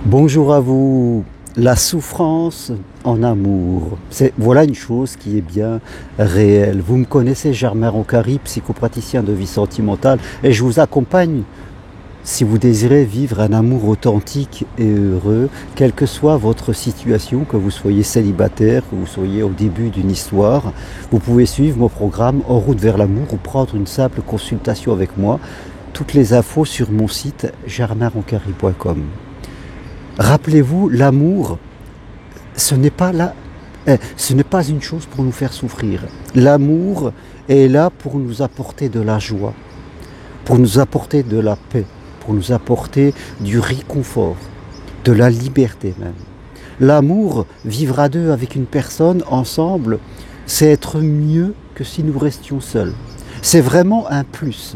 Bonjour à vous. La souffrance en amour. Voilà une chose qui est bien réelle. Vous me connaissez, Germain Roncari, psychopraticien de vie sentimentale, et je vous accompagne si vous désirez vivre un amour authentique et heureux, quelle que soit votre situation, que vous soyez célibataire, que vous soyez au début d'une histoire. Vous pouvez suivre mon programme En route vers l'amour ou prendre une simple consultation avec moi. Toutes les infos sur mon site germainroncari.com. Rappelez-vous, l'amour, ce n'est pas ce n'est pas une chose pour nous faire souffrir. L'amour est là pour nous apporter de la joie, pour nous apporter de la paix, pour nous apporter du réconfort, de la liberté même. L'amour, vivre à deux avec une personne ensemble, c'est être mieux que si nous restions seuls. C'est vraiment un plus.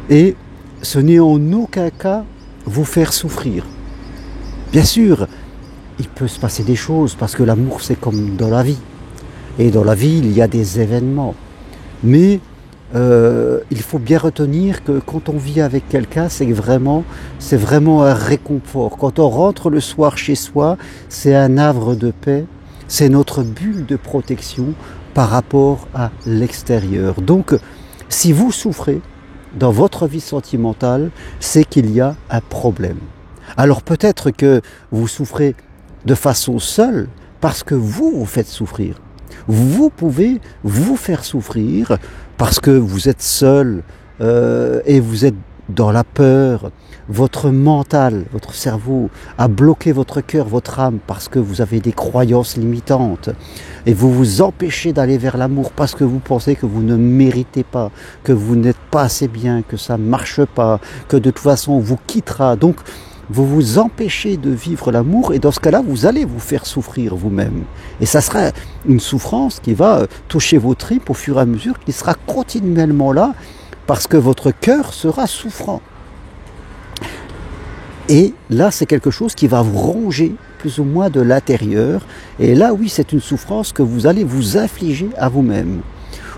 Et ce n'est en aucun cas vous faire souffrir. Bien sûr, il peut se passer des choses parce que l'amour c'est comme dans la vie. Et dans la vie il y a des événements. Mais il faut bien retenir que quand on vit avec quelqu'un c'est vraiment un réconfort. Quand on rentre le soir chez soi, c'est un havre de paix, c'est notre bulle de protection par rapport à l'extérieur. Donc si vous souffrez dans votre vie sentimentale, c'est qu'il y a un problème. Alors peut-être que vous souffrez de façon seule parce que vous vous faites souffrir. Vous pouvez vous faire souffrir parce que vous êtes seul et vous êtes dans la peur. Votre mental, votre cerveau a bloqué votre cœur, votre âme parce que vous avez des croyances limitantes. Et vous vous empêchez d'aller vers l'amour parce que vous pensez que vous ne méritez pas, que vous n'êtes pas assez bien, que ça ne marche pas, que de toute façon on vous quittera. Donc vous vous empêchez de vivre l'amour et dans ce cas-là, vous allez vous faire souffrir vous-même. Et ça sera une souffrance qui va toucher vos tripes au fur et à mesure, qui sera continuellement là parce que votre cœur sera souffrant. Et là, c'est quelque chose qui va vous ronger plus ou moins de l'intérieur. Et là, oui, c'est une souffrance que vous allez vous infliger à vous-même.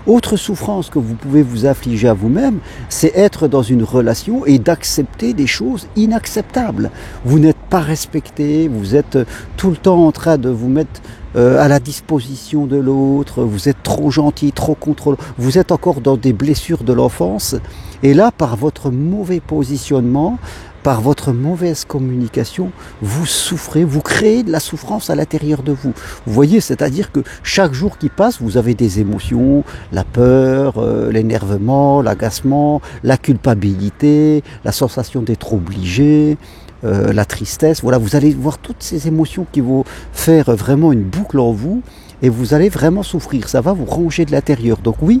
Autre souffrance que vous pouvez vous infliger à vous-même, c'est être dans une relation et d'accepter des choses inacceptables. Vous n'êtes pas respecté, vous êtes tout le temps en train de vous mettre à la disposition de l'autre, vous êtes trop gentil, trop contrôlant, vous êtes encore dans des blessures de l'enfance. Et là, par votre mauvais positionnement, par votre mauvaise communication, vous souffrez, vous créez de la souffrance à l'intérieur de vous. Vous voyez, c'est-à-dire que chaque jour qui passe, vous avez des émotions, la peur, l'énervement, l'agacement, la culpabilité, la sensation d'être obligé, la tristesse. Voilà, vous allez voir toutes ces émotions qui vont faire vraiment une boucle en vous et vous allez vraiment souffrir. Ça va vous ronger de l'intérieur. Donc oui,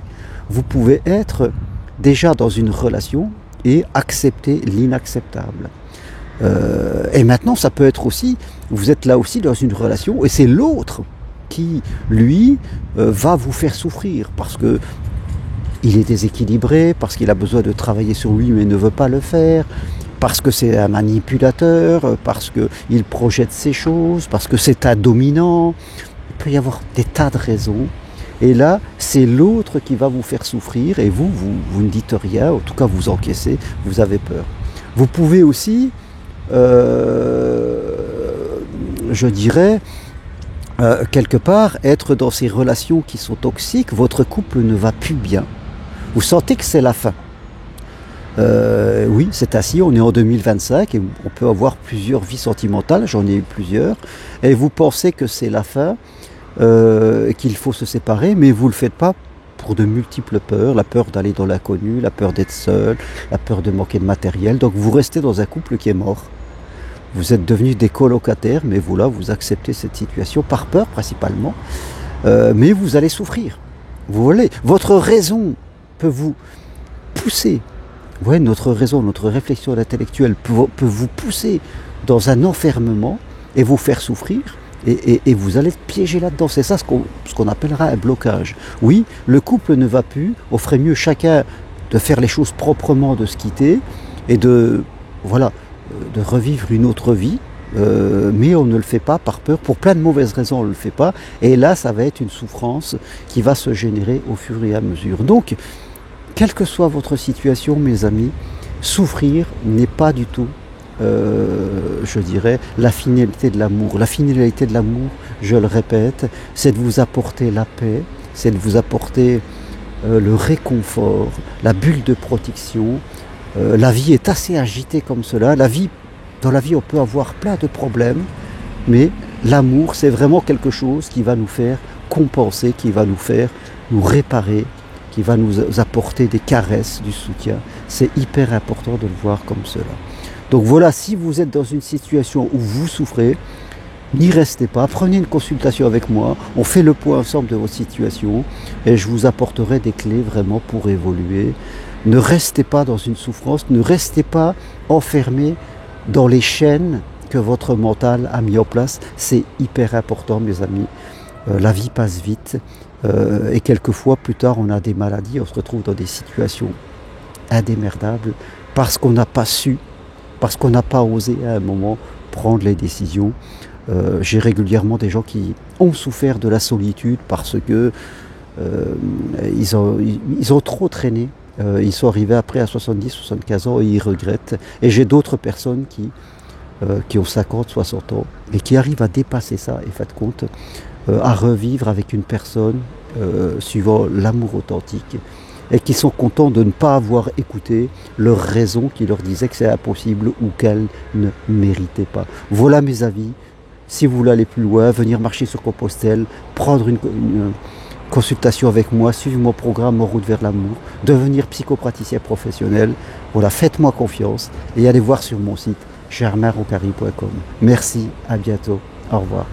vous pouvez être déjà dans une relation et accepter l'inacceptable. Et maintenant, ça peut être aussi, vous êtes là aussi dans une relation, et c'est l'autre qui, lui, va vous faire souffrir, parce que il est déséquilibré, parce qu'il a besoin de travailler sur lui, mais ne veut pas le faire, parce que c'est un manipulateur, parce qu'il projette ses choses, parce que c'est un dominant. Il peut y avoir des tas de raisons. Et là, c'est l'autre qui va vous faire souffrir et vous ne dites rien, en tout cas vous encaissez, vous avez peur. Vous pouvez aussi, je dirais, quelque part, être dans ces relations qui sont toxiques, votre couple ne va plus bien. Vous sentez que c'est la fin. Oui, c'est ainsi, on est en 2025 et on peut avoir plusieurs vies sentimentales, j'en ai eu plusieurs, et vous pensez que c'est la fin, qu'il faut se séparer, mais vous ne le faites pas pour de multiples peurs, la peur d'aller dans l'inconnu, la peur d'être seul, la peur de manquer de matériel, donc vous restez dans un couple qui est mort. Vous êtes devenus des colocataires, mais vous là, vous acceptez cette situation par peur principalement, mais vous allez souffrir. Vous voyez, votre raison peut vous pousser, vous voyez, notre raison, notre réflexion intellectuelle peut vous pousser dans un enfermement et vous faire souffrir, et vous allez être piégé là-dedans. C'est ça ce qu'on appellera un blocage. Oui, le couple ne va plus, on ferait mieux chacun de faire les choses proprement, de se quitter et de revivre une autre vie, mais on ne le fait pas par peur, pour plein de mauvaises raisons on ne le fait pas, et là ça va être une souffrance qui va se générer au fur et à mesure. Donc, quelle que soit votre situation, mes amis, souffrir n'est pas du tout je dirais, la finalité de l'amour. La finalité de l'amour, je le répète, c'est de vous apporter la paix, c'est de vous apporter le réconfort, la bulle de protection. La vie est assez agitée comme cela. Dans la vie, on peut avoir plein de problèmes, mais l'amour, c'est vraiment quelque chose qui va nous faire compenser, qui va nous faire nous réparer, qui va nous apporter des caresses, du soutien. C'est hyper important de le voir comme cela. Donc voilà, si vous êtes dans une situation où vous souffrez, n'y restez pas, prenez une consultation avec moi, on fait le point ensemble de votre situation et je vous apporterai des clés vraiment pour évoluer. Ne restez pas dans une souffrance, ne restez pas enfermé dans les chaînes que votre mental a mis en place. C'est hyper important, mes amis. La vie passe vite et quelquefois plus tard on a des maladies, on se retrouve dans des situations indémerdables parce qu'on n'a pas su, parce qu'on n'a pas osé à un moment prendre les décisions. J'ai régulièrement des gens qui ont souffert de la solitude parce que ils ont trop traîné. Ils sont arrivés après à 70, 75 ans et ils regrettent. Et j'ai d'autres personnes qui ont 50, 60 ans et qui arrivent à dépasser ça et faites compte, à revivre avec une personne suivant l'amour authentique et qui sont contents de ne pas avoir écouté leur raison qui leur disait que c'est impossible ou qu'elle ne méritait pas. Voilà mes avis. Si vous voulez aller plus loin, venir marcher sur Compostelle, prendre une consultation avec moi, suivre mon programme En route vers l'amour, devenir psychopraticien professionnel, voilà, faites-moi confiance et allez voir sur mon site germainroncari.com. Merci, à bientôt, au revoir.